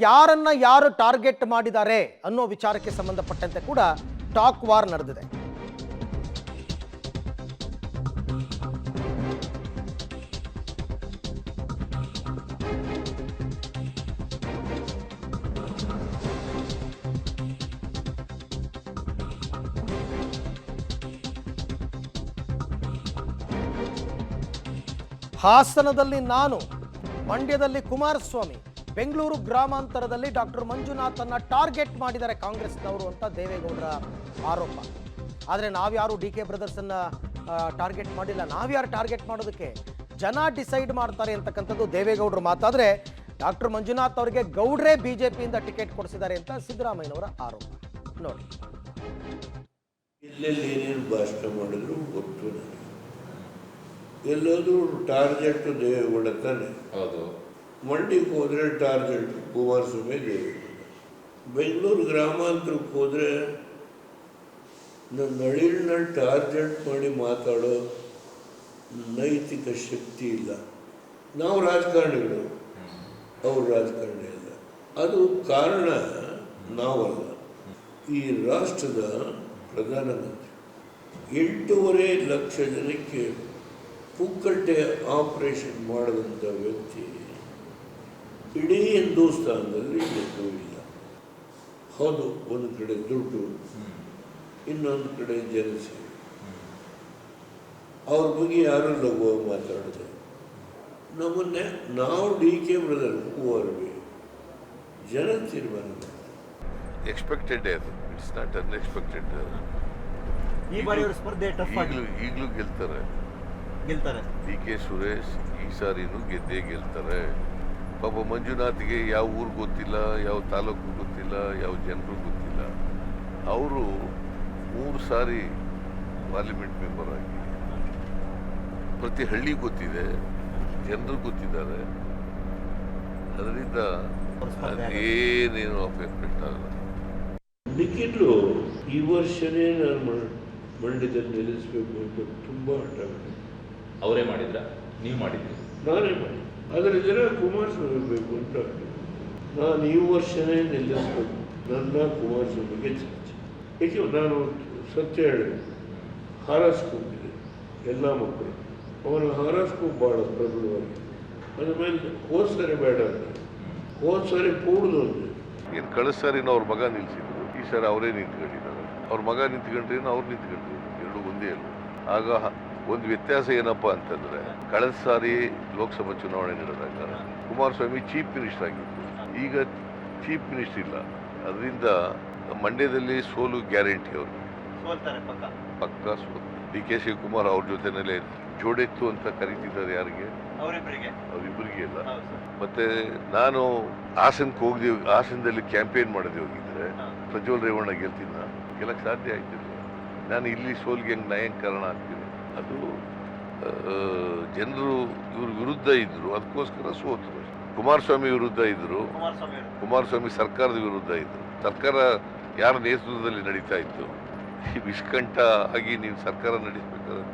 ಯಾರನ್ನ ಯಾರು ಟಾರ್ಗೆಟ್ ಮಾಡಿದ್ದಾರೆ ಅನ್ನೋ ವಿಚಾರಕ್ಕೆ ಸಂಬಂಧಪಟ್ಟಂತೆ ಕೂಡ ಟಾಕ್ ವಾರ್ ನಡೆದಿದೆ. ಹಾಸನದಲ್ಲಿ ನಾನು, ಮಂಡ್ಯದಲ್ಲಿ ಕುಮಾರಸ್ವಾಮಿ, ಬೆಂಗಳೂರು ಗ್ರಾಮಾಂತರದಲ್ಲಿ ಡಾಕ್ಟರ್ ಮಂಜುನಾಥನ್ನ ಟಾರ್ಗೆಟ್ ಮಾಡಿದ್ದಾರೆ ಕಾಂಗ್ರೆಸ್ನವರು ಅಂತ ದೇವೇಗೌಡರ ಆರೋಪ. ಆದರೆ ನಾವ್ಯಾರು ಡಿ ಕೆ ಬ್ರದರ್ಸನ್ನ ಟಾರ್ಗೆಟ್ ಮಾಡಿಲ್ಲ, ನಾವ್ಯಾರು ಟಾರ್ಗೆಟ್ ಮಾಡೋದಕ್ಕೆ, ಜನ ಡಿಸೈಡ್ ಮಾಡ್ತಾರೆ ಅಂತಕ್ಕಂಥದ್ದು ದೇವೇಗೌಡರು ಮಾತಾದರೆ, ಡಾಕ್ಟರ್ ಮಂಜುನಾಥ್ ಅವರಿಗೆ ಗೌಡ್ರೆ ಬಿಜೆಪಿಯಿಂದ ಟಿಕೆಟ್ ಕೊಡಿಸಿದ್ದಾರೆ ಅಂತ ಸಿದ್ದರಾಮಯ್ಯನವರ ಆರೋಪ. ನೋಡಿ, ಎಲ್ಲೆಲ್ಲಿ ಏನೇನು ಭಾಷಣ ಮಾಡಿದ್ರು ಗೊತ್ತು ನನಗೆ. ಎಲ್ಲೋದ್ರೂ ಟಾರ್ಗೆಟ್ ದೇವೇಗೌಡ ತಾನೆ. ಹೌದು. ಮಂಡ್ಯಕ್ಕೆ ಹೋದರೆ ಟಾರ್ಗೆಟ್ ಕುಮಾರಸ್ವಾಮಿ ದೇವೇಗೌಡ. ಬೆಂಗಳೂರು ಗ್ರಾಮಾಂತರಕ್ಕೆ ಹೋದರೆ ನನ್ನ ಹಳ್ಳಿನ ಟಾರ್ಗೆಟ್ ಮಾಡಿ ಮಾತಾಡೋ ನೈತಿಕ ಶಕ್ತಿ ಇಲ್ಲ. ನಾವು ರಾಜಕಾರಣಿಗಳು, ಅವ್ರು ರಾಜಕಾರಣಿ ಅಲ್ಲ. ಅದು ಕಾರಣ ನಾವಲ್ಲ, ಈ ರಾಷ್ಟ್ರದ ಪ್ರಧಾನಮಂತ್ರಿ 8.5 ಲಕ್ಷ ಜನಕ್ಕೆ ಪುಕ್ಕಟ್ಟೆ ಆಪರೇಷನ್ ಮಾಡಿದಂಥ ವ್ಯಕ್ತಿ ಇಡೀ ಹಿಂದೂಸ್ತಾನದಲ್ಲಿ ಎಲ್ಲೂ ಇಲ್ಲ. ಹೌದು, ಒಂದು ಕಡೆ ದುಡ್ಡು, ಇನ್ನೊಂದು ಕಡೆ ಜನಸೇವೆ. ಅವ್ರ ಬಗ್ಗೆ ಯಾರೂ ಲಘುವಾಗಿ ಮಾತಾಡಿದೆ. ನಮ್ಮನ್ನೇ ನಾವು ಡಿ ಕೆ ಬ್ರದರ್ ಹೂವರ್ವಿ ಜನ ತೀರ್ಮಾನ ಮಾಡ್ತಾರೆ. ಎಕ್ಸ್ಪೆಕ್ಟೆಡ್ ಅದು, ಇಟ್ಸ್ ನಾಟ್ ಅನ್ಎಕ್ಸ್ಪೆಕ್ಟೆಡ್. ಈ ಬಾರಿ ಅವ್ರ ಸ್ಪರ್ಧೆ ಟಫ್ ಆಗಿ ಈಗಲೂ ಗೆಲ್ತಾರೆ. ಡಿ ಕೆ ಸುರೇಶ್ ಈ ಸಾರಿನೂ ಗೆದ್ದೇ ಗೆಲ್ತಾರೆ. ಪಾಪ ಮಂಜುನಾಥ್ಗೆ ಯಾವ ಊರು ಗೊತ್ತಿಲ್ಲ, ಯಾವ ತಾಲೂಕು ಗೊತ್ತಿಲ್ಲ, ಯಾವ ಜನರು ಗೊತ್ತಿಲ್ಲ. ಅವರು 3 ಸಾರಿ ಪಾರ್ಲಿಮೆಂಟ್ ಮೆಂಬರ್ ಆಗಿ ಪ್ರತಿ ಹಳ್ಳಿ ಗೊತ್ತಿದೆ, ಜನರು ಗೊತ್ತಿದ್ದಾರೆ. ಅದರಿಂದ ಅದೇನೇನು ಎಫೆಕ್ಟ್ ಆಗಲ್ಲ. ನಿಖಿಲು ಈ ವರ್ಷನೇ ನಾನು ಮಂಡ್ಯದಲ್ಲಿ ನಿಲ್ಲಿಸಬೇಕು ಅಂತ ತುಂಬ ಹಠ ಮಾಡಿ. ಅವರೇ ಮಾಡಿದ್ರ, ನೀವು ಮಾಡಿದ್ರಿ? ನಾನೇ ಮಾಡಿ. ಆದರೆ ಜನ ಕುಮಾರಸ್ವಾಮಿ ಬೇಕು ಅಂತ ನಾನು ಈ ವರ್ಷನೇ ನಿಲ್ಲಿಸಬೇಕು. ನನ್ನ ಕುಮಾರಸ್ವಾಮಿಗೆ ಚರ್ಚೆ. ಏಕೆ ನಾನು ಸತ್ಯ ಹೇಳಿದೆ, ಹಾರಸ್ಕೊಂಡಿದ್ದೆ ಎಲ್ಲ ಮಕ್ಕಳು. ಅವನ ಹಾರಸ್ಕೊಂಡು ಭಾಳ ಪ್ರಬಲವಾಗಿ. ಅದ್ಮೇಲೆ ಹೋದ ಸರಿ ಬೇಡ ಅಂತ, ಹೋದ ಸರಿ ಕೂಡುದು ಅಂದೆ. ಏನು ಕಳೆದ ಸಾರಿನ ಅವ್ರ ಮಗ ನಿಲ್ಸಿದ್ರು, ಈ ಸಾರಿ ಅವರೇ ನಿಂತ್ಕೊಂಡಿದ್ದಾರೆ. ಅವ್ರ ಮಗ ನಿಂತ್ಕೊಂಡ್ರೇನು ಅವ್ರು ನಿಂತ್ಕೊಂಡ್ರು, ಎರಡು ಒಂದೇ ಅಲ್ಲ. ಆಗ ಒಂದು ವ್ಯತ್ಯಾಸ ಏನಪ್ಪ ಅಂತಂದರೆ, ಕಳೆದ ಸಾರಿ ಲೋಕಸಭಾ ಚುನಾವಣೆ ನಡೆದಾಗ ಕುಮಾರಸ್ವಾಮಿ ಚೀಫ್ ಮಿನಿಸ್ಟರ್ ಆಗಿದ್ರು, ಈಗ ಚೀಫ್ ಮಿನಿಸ್ಟರ್ ಇಲ್ಲ. ಅದರಿಂದ ಮಂಡ್ಯದಲ್ಲಿ ಸೋಲು ಗ್ಯಾರಂಟಿ. ಅವರು ಪಕ್ಕ ಸೋಲು. ಡಿ ಕೆ ಶಿವಕುಮಾರ್ ಅವ್ರ ಜೊತೆನಲ್ಲೇ ಜೋಡೆತ್ತು ಅಂತ ಕರೀತಿದ್ದಾರೆ. ಯಾರಿಗೆ? ಅವರಿಬ್ಬರಿಗೆ ಇಲ್ಲ. ಮತ್ತೆ ನಾನು ಹಾಸನದಲ್ಲಿ ಕ್ಯಾಂಪೇನ್ ಮಾಡದೆ ಹೋಗಿದ್ರೆ ಪ್ರಜ್ವಲ್ ರೇವಣ್ಣ ಗೆಲ್ಲಕ್ಕೆ ಸಾಧ್ಯ ಆಯ್ತಿಲ್ಲ. ನಾನು ಇಲ್ಲಿ ಸೋಲ್ಗೆ ಹೆಂಗೆ ಕಾರಣ ಆಗ್ತೀನಿ? ಅದು ಜನರು ಇವ್ರ ವಿರುದ್ಧ ಇದ್ರು, ಅದಕ್ಕೋಸ್ಕರ ಸೋತರು. ಕುಮಾರಸ್ವಾಮಿ ವಿರುದ್ಧ ಇದ್ರು, ಕುಮಾರಸ್ವಾಮಿ ಸರ್ಕಾರದ ವಿರುದ್ಧ ಇದ್ರು. ಸರ್ಕಾರ ಯಾರ ನೇತೃತ್ವದಲ್ಲಿ ನಡೀತಾ ಇತ್ತು? ವಿಷ್ಕಂಠ ಆಗಿ ನೀವು ಸರ್ಕಾರ ನಡೆಸಬೇಕಾದ್ರೆ